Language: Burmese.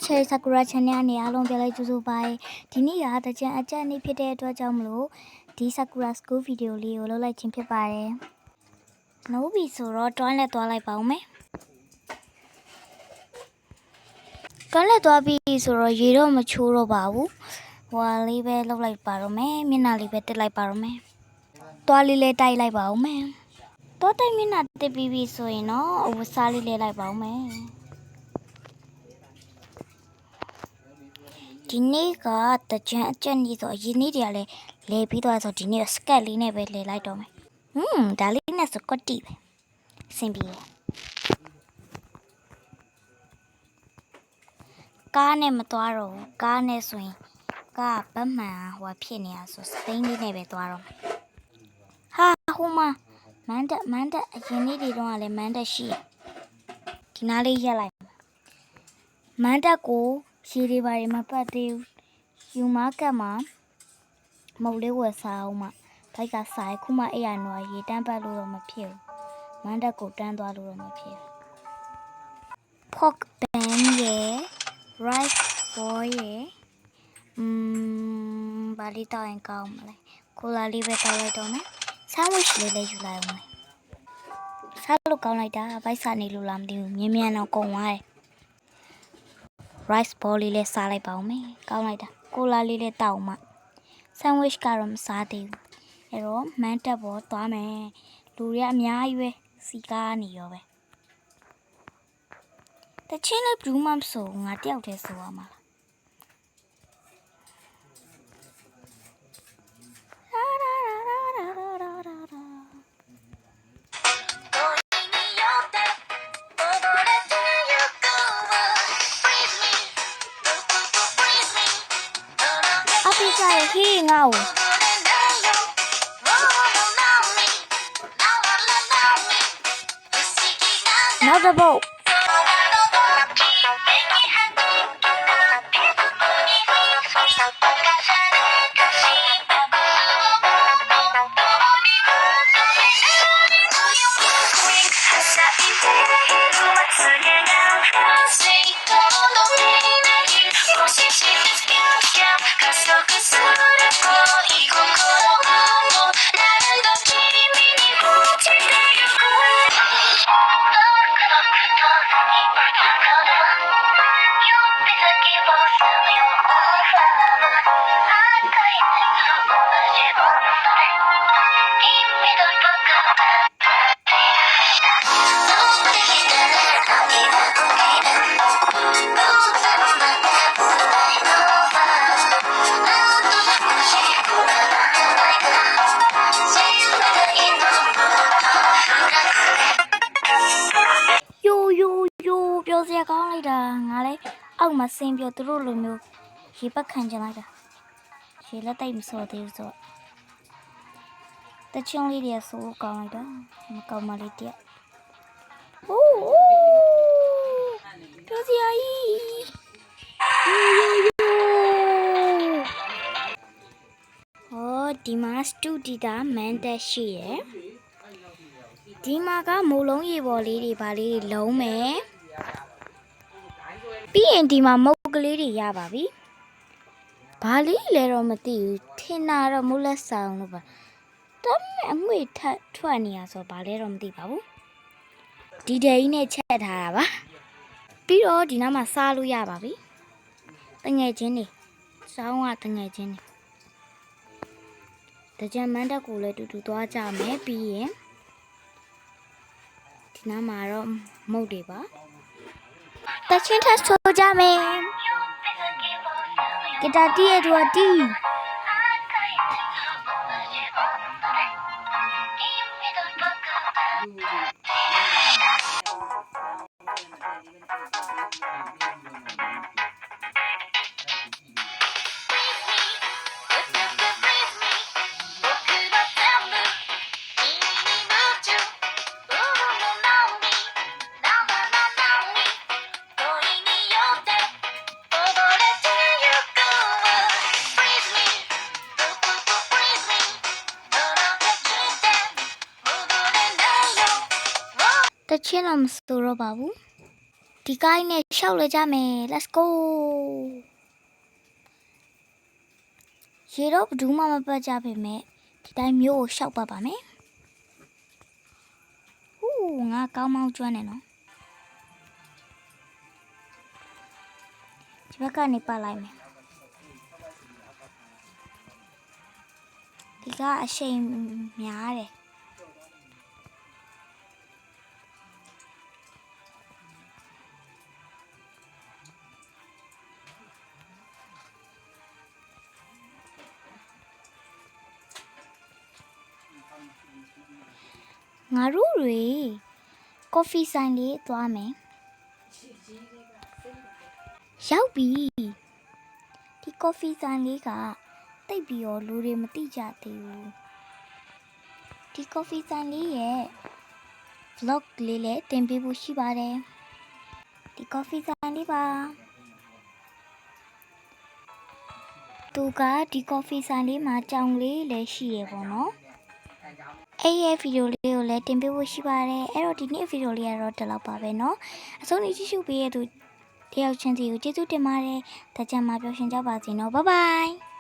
ချေဆာကူရာချန်နယ်အနေအားလုံးပြောလိုက်ကြိုးဆိုပါဒီနေ့ကတကြံအကြက်နေ့ဖြစ်တဲ့အတွက်ကြောင့်မလို့ဒီဆာကူရာစကူးဗီဒီယိုလေးကိုလုပ်လိုက်ခြင်းဖြစ်ပါတယ်။နိုးပြီဆိုတော့တွန်းလက်သွားလိုက်ပါဦးမယ်။တွန်းလက်သွားပြီဆိုတော့ရေတော့မချိုးတော့ပါဘူး။ဟိုလေးပဲလုပ်လိုက်ပါတော့မယ်။မျက်နှာလေးပဲတက်လိုက်ပါတော့မယ်။သွားလေးလေးတိုက်လိုက်ပါဦးမယ်။သွားတိုက်မျက်နှာတက်ပြီးပြီဆိုရင်တော့အဝစားလေးလေးလိုက်ပါဦးမယ်။ဒီနေ့ကတကြံအကြက်နေ့ဆိုအရင်နေ့တည်းကလည်းလဲပြီးသွားဆိုဒီနေ့စကတ်လေးနဲ့ပဲလဲလိုက်တော့မယ်ဒါလေးနဲ့စကွတ်တီပဲအဆင်ပြေကားနဲ့မသွားတော့ဘူးကားနဲ့ဆိုရင်ကားဗတ်မှန်ဟိုဖြစ်နေရဆိုစပိန်လေးနဲ့ပဲသွားတော့မယ်ဟာဟိုမှာမန်တက်အရင်နေ့တွေတော့လည်းမန်တက်ရှိဒီနားလေးရက်လိုက်မန်တက်ကိုရှည်တွေပါမပတ်သေးဘူးယူမားကတ်မှာမုတ်လေးဝယ်စားအောင်မှဘိုက်ကစားခုမှအဲ့ရနွားရေတန်းပတ်လို့တော့မဖြစ်ဘူးမန်တက်ကိုတန်းသွားလို့တော့မဖြစ်ဘူး pork bun ရဲ့ rice ball ရဲ့ဘာလေးတောင်းရင်ကောင်းမလဲကိုလာလေးပဲတောင်းလိုက်တော့မယ် sandwich လေးလည်းယူလိုက်အောင်မယ်စားလို့ကောင်းလိုက်တာဘိုက်စားနေလို့လားမသိဘူးမြင်းတော့ကုန်သွားတယ်rice ball လေးလည်းစားလိုက်ပါဦးမယ်ကောင်းလိုက်တာကိုလာလေးလည်းတောက်မှ sandwich ကတော့မစားသေးဘူးအဲ့တော့မန်းတက်ပေါ်သွားမယ်လူတွေအများကြီးပဲစီကားနေရောပဲတချင်းလည်းဘူးမှမဆိုငါတယောက်တည်းဆိုရမှာဟေးငါ့ကိုနောက်တစ်ပုတ်ပြောစရာကောင်းလိုက်တာငါလည်းအောက်မှာဆင်းပြောသူတို့လိုမျိုးရေပတ်ခံကြလိုက်တာရေလက်တိတ်မစော်သေးဘူးဆိုတချွန်းလေးတွေဆိုကောင်းလိုက်တာမကောင်းမလေးတည်းအိုးပြောစရာကြီးဟောဒီမှာစတူဒီတာမန်တက်ရှိရယ်ဒီမှာကမိုးလုံးရေပေါ်လေးတွေဗာလေးတွေလုံးမယ်ပြီးရင်ဒီမှာမုတ်ကလေးတွေရပါပြီဘာလေးလဲတော့မသိဘူးထင်တာတော့မုတ်လက်ဆောင်လို့ပါတမ်းအငွေထက်ထွက်နေရဆိုဘာလဲတော့မသိပါဘူးဒီဒဲကြီးနဲ့ချက်ထားတာပါပြီးတော့ဒီနားမှာစားလို့ရပါပြီတငယ်ချင်းတွေစောင်းကတငယ်ချင်းတွေတကြံမန်းတက်ကိုလည်းတူတူသွားကြမယ်ပြီးရင်ဒီနားမှာတော့မုတ်တွေပါတချင်းထဆိုကြမယ်ဂီတာတီးရတော့တီးတချင်းတော့မဆိုတော့ပါဘူး ဒီကိုင်းနဲ့ရှောက်လဲကြမယ် let's go ရေတော့ဘယ်သူမှမပတ်ကြပေမဲ့ဒီတိုင်းမျိုးကိုရှောက်ပတ်ပါမယ်ဟူးငါကောင်းမောင်းကျွမ်းနေနော်ဒီဘက်ကနေပတ်လိုက်မယ်ဒီကအရှိန်များတယ်ငါတို့တွေကော်ဖီဆိုင်လေးသွားမယ်ရောက်ပြီဒီကော်ဖီဆိုင်လေးကတိတ်ပြီးတော့လူတွေမသိကြသေးဘူးဒီကော်ဖီဆိုင်လေးရဲ့ vlog လေးလည်းတင်ပေးဖို့ရှိပါတယ်ဒီကော်ဖီဆိုင်လေးပါသူကဒီကော်ဖီဆိုင်လေးမှာကြောင်လေးလည်းရှိရပေါ့နော်အဲ့ရဲ့ဗီဒီယိုလေးကိုလည်းတင်ပေးဖို့ရှိပါတယ်အဲ့တော့ဒီနေ့ဗီဒီယိုလေးကတော့ဒီလောက်ပါပဲเนาะအဆုံးထိကြည့်ရှုပေးရတဲ့တယောက်ချင်းစီကိုကျေးဇူးတင်ပါတယ်ဒါကြမ်းမှာပြောရှင်ကြပါစေเนาะ bye bye